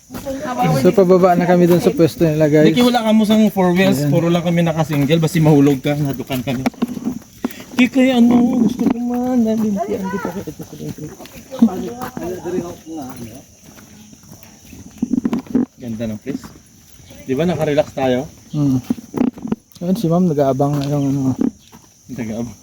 So pababa na kami dun sa pwesto nila guys. Hindi wala kamo sang 4 wheels, puro lang kami naka-single basi mahulog ka, nadukan kami. Kaya ano, gusto ko man nalimpian dito ito sa dentro. Ganda ng place. Di ba naka-relax tayo? Ayun si ma'am nag-aabang na yung ano. Nag-aabang.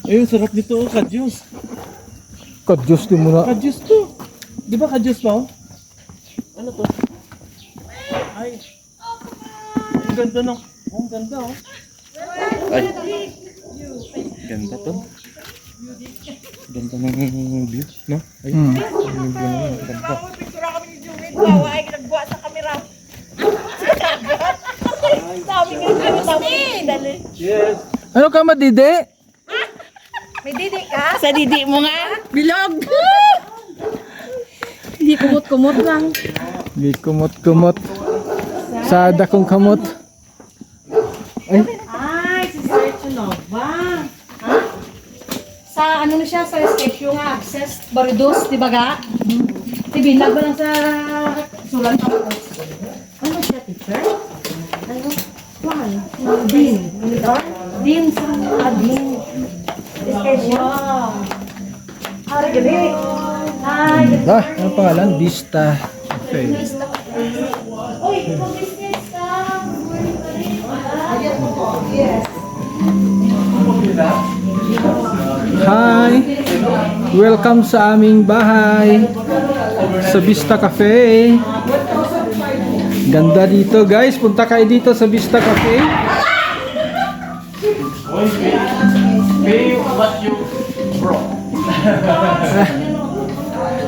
Ayun, sarap dito, kadyos. Kadyos din muna. Kadyos to. Di ba kadyos pa? Ano to? Ay. Ang ganda ng... Ang ganda oh. Ay. Ganda to. Ganda ng view, no? Ay. Yung view na yun, ganda. Picture kami ni Jumit. Wawa ay nagbuwa sa kamera. Sabi nga kami dali. Yes. Ano ka madide? May didi ka? Sa didi mo nga. Bilog. Hindi kumot-kumot lang. Di kumot-kumot. Sada kong kamot. Ay. Ay, si Sir Chinova. Ha? Sa ano na siya, sa schedule nga, access, baridos, di ba ga? Tibinag ba lang sa sulan tapos? Ano siya, teacher? Ano? Juan? Dean. Dean sa Dean. Schedule. Hari gabi. Hi. Ano pangalan? Vista Cafe. Uy, business ka. Yes. Hi! Welcome sa aming bahay sa Vista Cafe. Ganda dito guys, punta kayo dito sa Vista Cafe. Pay what you brought.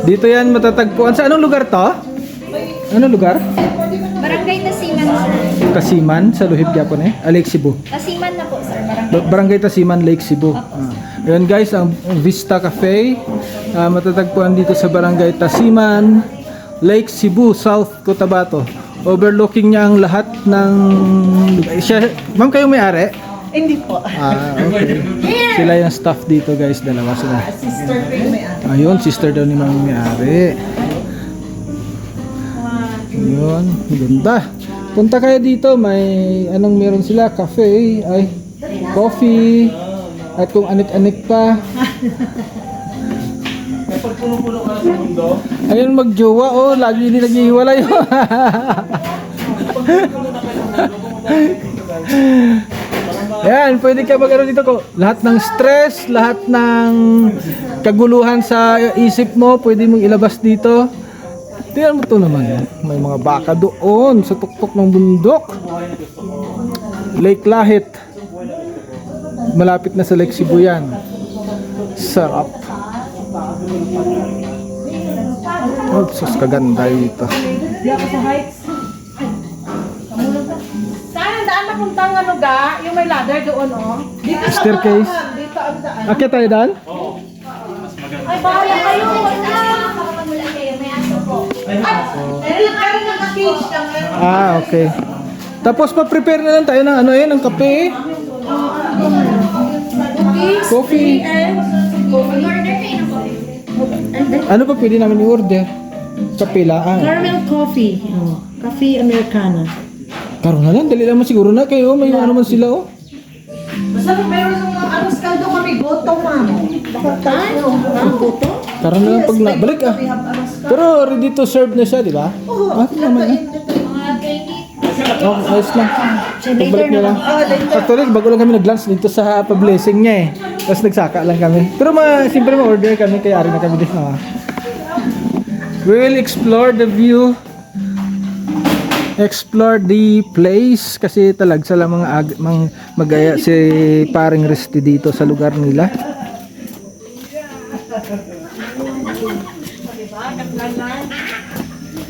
Dito yan matatagpuan. Sa anong lugar to? Anong lugar? Barangay Tasiman, sir. Tasiman, sa Luhib Gyapon Lake Cebu. Tasiman na po, sir. Barangay. Barangay Tasiman, Lake Cebu. Ayan guys, ang Vista Cafe. Matatagpuan dito sa Barangay Tasiman, Lake Cebu, South Cotabato. Overlooking niya ang lahat ng... Ma'am, kayo may-ari? Hindi po. Okay. Sila yung staff dito guys, dalawa sila. Sister ko yung may Ayun, sister daw ni Ma'am may-ari. Ayun, ganda. Punta kayo dito, may anong meron sila, cafe, ay coffee, at kung anik-anik pa. Kapag puno-puno ka sa mundo, Ayun, magjowa, oh, lagi hindi naghihiwalay. Yan, pwede ka magano dito ko. Lahat ng stress, lahat ng kaguluhan sa isip mo, pwede mong ilabas dito. Tingnan mo to naman. May mga baka doon sa tuktok ng bundok. Lake Lahit. Malapit na sa Lake Cebu yan. Sarap. Oh, sus, kaganda dito. Di ako sa heights. Saan ang daan napuntang ano ga? Yung may ladder doon, oh. Dito sa Staircase. baba, dito ang daan. Akit tayo daan? Ay, bahala kayo. Mula kayo, may aso po. Ay, kayo naka-cage lang. Okay. Tapos pa-prepare na lang tayo ng ano ng kape. Coffee. Order kayo ng coffee. Ano pa pwede namin i-order? Kape lang. Caramel coffee. Oh, coffee Americana. Karon na lang, dali naman siguro na kayo. May ano man sila oh. Basta meron ng mga aros kaldo kami, goto, ma'am. Bakit tayo? Goto? Karon na lang pag balik ah. Pero ready to serve na siya, di ba? Oo. Naman ah. Mga 20. Okay, ayos lang. Pagbalik na lang. Actually, bago lang kami nag-lunch dito sa pa-blessing niya eh. Tapos nagsaka lang kami. Pero siyempre ma-order kami, kaya ari na kami dito. We will explore the view. Explore the place. Kasi talagsa lang mga magaya si paring Resty dito sa lugar nila.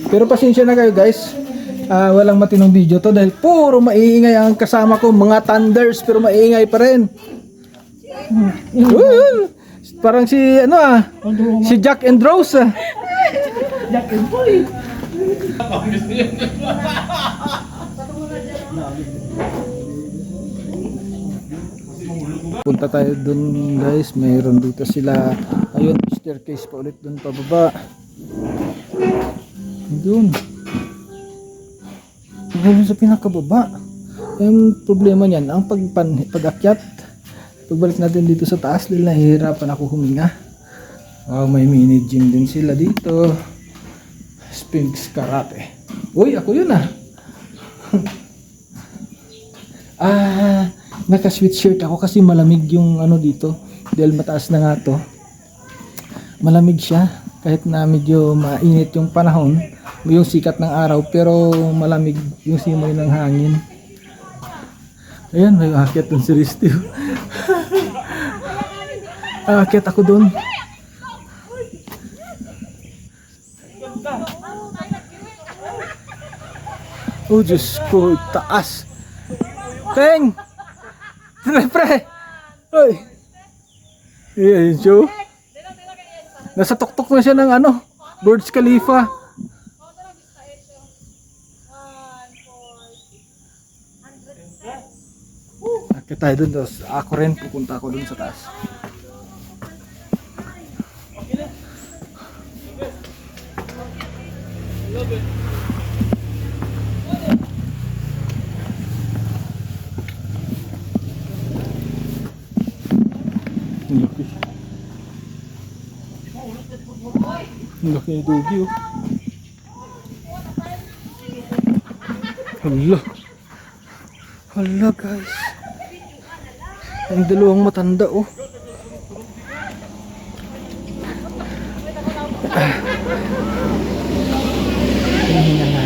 Pero pasensya na kayo guys. Walang matinong video to dahil puro maiingay ang kasama ko, mga thunders pero maiingay pa rin. Parang si si Jack and Rose. Jack and Boy. Punta tayo dun guys, mayroon dito sila. Ayun, staircase pa ulit dun pababa. Doon. Doon sa pinakababa. Yung problema niyan, ang pag-akyat, pagbalik natin dito sa taas, dahil nahihirapan ako huminga. Wow, may mini gym din sila dito. Sphinx Karate. Uy, ako yun ah. Naka-sweatshirt ako kasi malamig yung ano dito. Dahil mataas na nga to. Malamig siya. Kahit na medyo mainit yung panahon, yung sikat ng araw, pero malamig yung simoy ng hangin. Ayan, may aakyat dun si Risty. Aakyat ako dun. Oh, Diyos ko, taas. Teng! Pre! Uy! Ayan, Joe. Nasa tuktok na siya ng ano, Burj Khalifa. Akit tayo dun, tapos ako rin pupunta ako dun sa taas. Ang laki. Ang laki ng dugi oh. Hala. Hala guys. Ang dalawang matanda oh. Hingin na.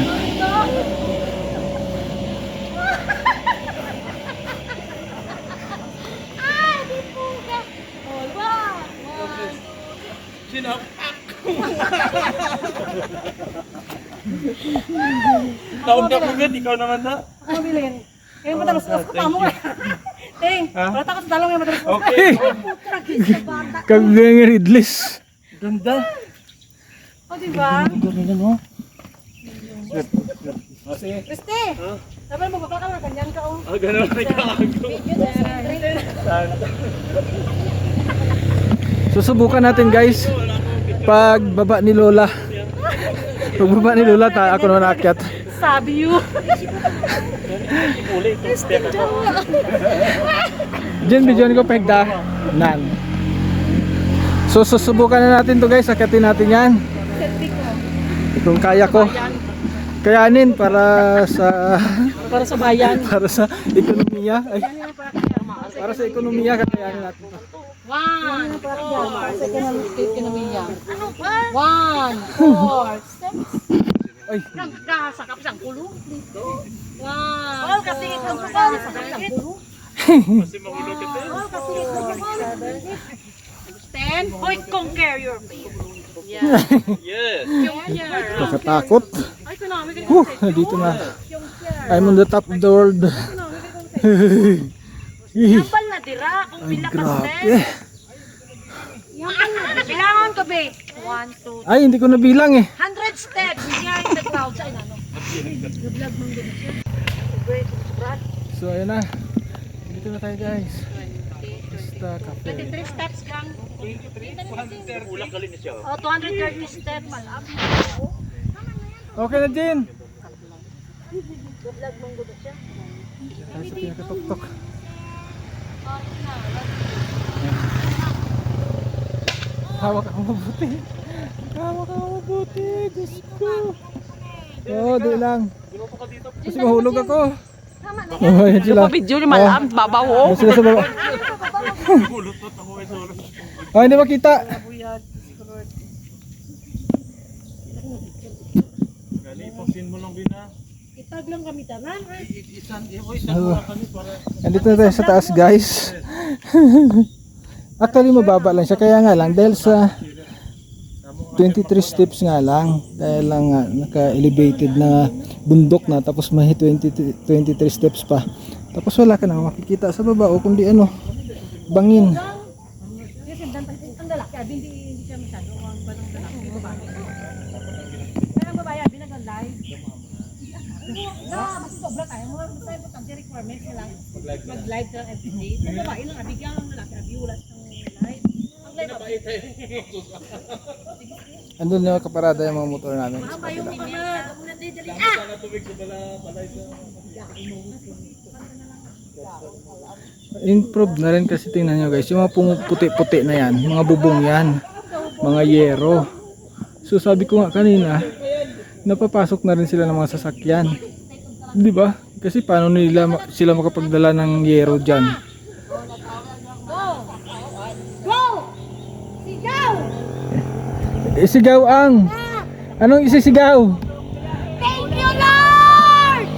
Tawag na ko agad, ikaw naman na. Ano bilhin? Kaya matalos-los ko pa mo eh. Ting, wala ta ko sa dalong yung matalos-los. Okay. Kagaya Ridlis. Ganda. O diba? Ganda no? Christy! Dapat mo baba ka na, ganyan ka oh. Ganun na ikaw. Susubukan natin guys. Pagbaba ni Lola. Pagbaba ni Lola, ako naman aakyat. Sabi you. Diyan bidyon ko pegda. Nan. So susubukan na natin to guys, akyatin natin yan. Kung kaya ko. Kayanin para sa bayan. para sa ekonomiya. Ay, para sa ekonomiya kakayanin natin to. 1, 4, ekonomiya. 1, 4, Ay, nagkasakap siyang kulong. 1, 4, kasi ikaw sakap siyang kulong. Kasi mahulog ito. 10, point conquer your fear. Yes. nakatakot. Ay, kunami ka Dito na. I'm on the top of the world. Yampal na dira, kung Ay, pila ka grabe. steps. Yampal na dira. Kailangan ko, be. 1, 2, Ay, hindi ko nabilang eh. 100 steps. Here in the clouds. Ay, ano. Vlog mong din siya. Great, Brad. So, ayun na. Dito na tayo guys. Basta cafe. 23 steps lang. Ulak kalin siya. Oh, 230 steps. Okay na din. Vlog mong din siya. Tayo sa pinakatuktok. Hawak ako mabuti. Hawak ako mabuti. Diyos ko. Oo, di lang. Kasi mahulog ako. Oh, yan sila. Video ni Malam, babaw oh. Yan sila sa baba. Oh, hindi makita. Gali, pangsin mo lang bina. Itag lang kami tanan. Andito na tayo sa taas guys. Actually mababa lang siya, kaya nga lang dahil sa 23 steps nga lang, kaya lang nga naka-elevated na bundok na, tapos may 23 steps pa, tapos wala ka na makikita sa baba o kundi ano, bangin. Ang lalaki, hindi siya masyado. Ang banang lalaki, babae. Kaya ang babae, binag-live. Basta sobra tayo. Basta importante requirements na lang. Mag-live ka everyday. Ang babae lang, bigyan ang lalaki, view, wala siyang live. Ang live, Andun na kaparada yung mga motor namin. Improve na rin kasi tingnan nyo guys, yung mga puti-puti na yan, mga bubong yan, mga yero. So sabi ko nga kanina, napapasok na rin sila ng mga sasakyan. Di ba? Kasi paano nila sila makapagdala ng yero dyan? Isigaw ang! Anong isisigaw? Thank you, Lord!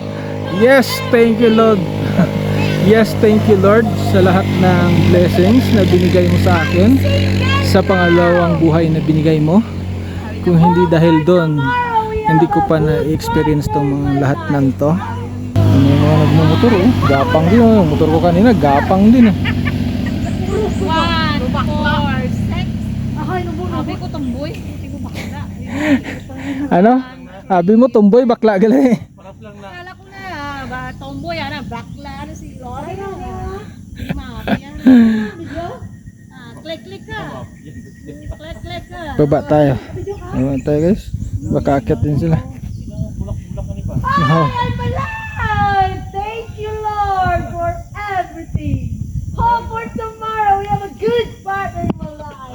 Yes, thank you Lord. Yes, thank you Lord sa lahat ng blessings na binigay mo sa akin, sa pangalawang buhay na binigay mo. Kung hindi dahil doon, hindi ko pa na-experience tong mga lahat ng to. Ano yung mga nagmumotor oh? Gapang din oh. Yung motor ko kanina, gapang din eh. 1, 4, 6. Ay, sabi ko tomboy. Hindi ko bakla. Ano? Sabi mo tomboy, bakla gali. Kala ko na, tomboy, bakla, si Lord. Hindi makakaya. Click ka. Click ka. Baba tayo. Baba tayo guys. Baka akit din sila. Hi, I'm alive! Thank you, Lord, for everything. Hope for tomorrow. We have a good partner in my life.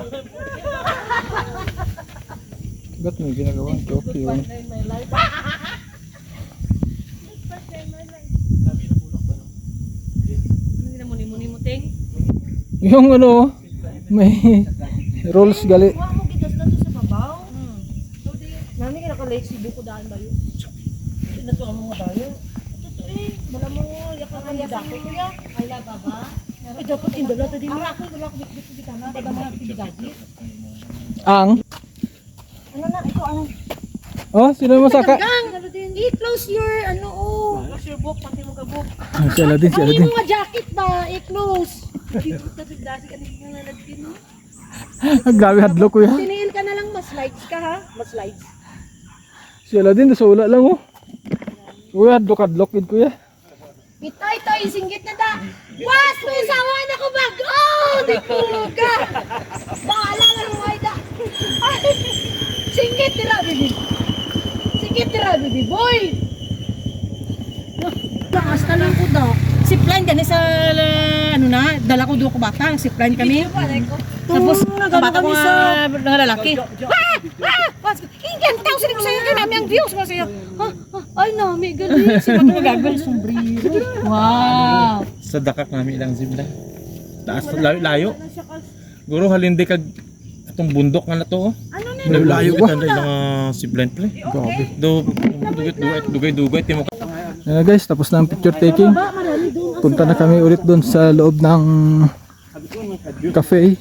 Ba't may ginagawa? Okay yun. In my life. Ano ginamuni-muni mo, Ting? Yung ano, may rolls gali. Huwag mo gitas na to sa babaw. Nani ka naka-lake si Buko daan ba yun? Hindi na to ang mga bayo. Ito eh, wala mo yakan ang dako ko ya. Ay laga ba? Ay dapat indala to din. Ara ako dala ko bitbit kita na daga mga pigadi. Ang? Ano na ito ano? Oh, sino mo saka? I-close your ano oh. Close your book pati mo ka book. Sila din, sila Ay din. mo nga jacket ba? I-close. Dito ta bigdasi ka nang nalalagin mo. Grabe hadlo ko yan. Tiniil ka na lang mas slides ka ha. Mas slides. Sila din, nasula lang oh. Uy, hadlok-hadlok ko ya. Itoy, toy, singgit na da. Was, may sawa na ko bag. Oh, di ko ka. Bahala na ng wayda. Singgit tira, bibi. Singgit tira, bibi, boy. Lakas na lang ko daw. Zipline kami sa, ano na, dala ko doon ko bata. Zipline kami. Tapos, kabata ko nga ng lalaki. Ingyan, tao sila ko sa'yo. Kaya namin ang views mo sa'yo. Ay, nami, galing. Sino ko gagawin? Sombrero. Wow. Sa dakak namin ilang zibla. Taas, layo. Guro halindi kag itong bundok nga na to. Ano na? Layo kita na ilang siblan pre. Dugay-dugay. Timo ka. Ayan na guys, tapos na ang picture taking. Punta na kami ulit doon sa loob ng cafe.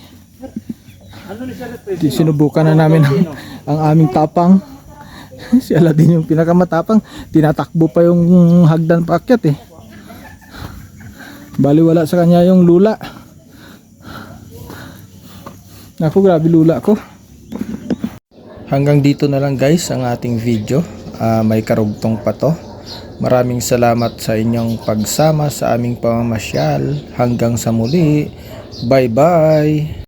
Sinubukan na namin ang aming tapang. Si Aladin yung pinakamatapang. Tinatakbo pa yung hagdan paakyat eh. Bali wala sa kanya yung lula. Naku, grabe lula ko. Hanggang dito na lang guys ang ating video. May karugtong pa to. Maraming salamat sa inyong pagsama sa aming pamamasyal. Hanggang sa muli. Bye bye.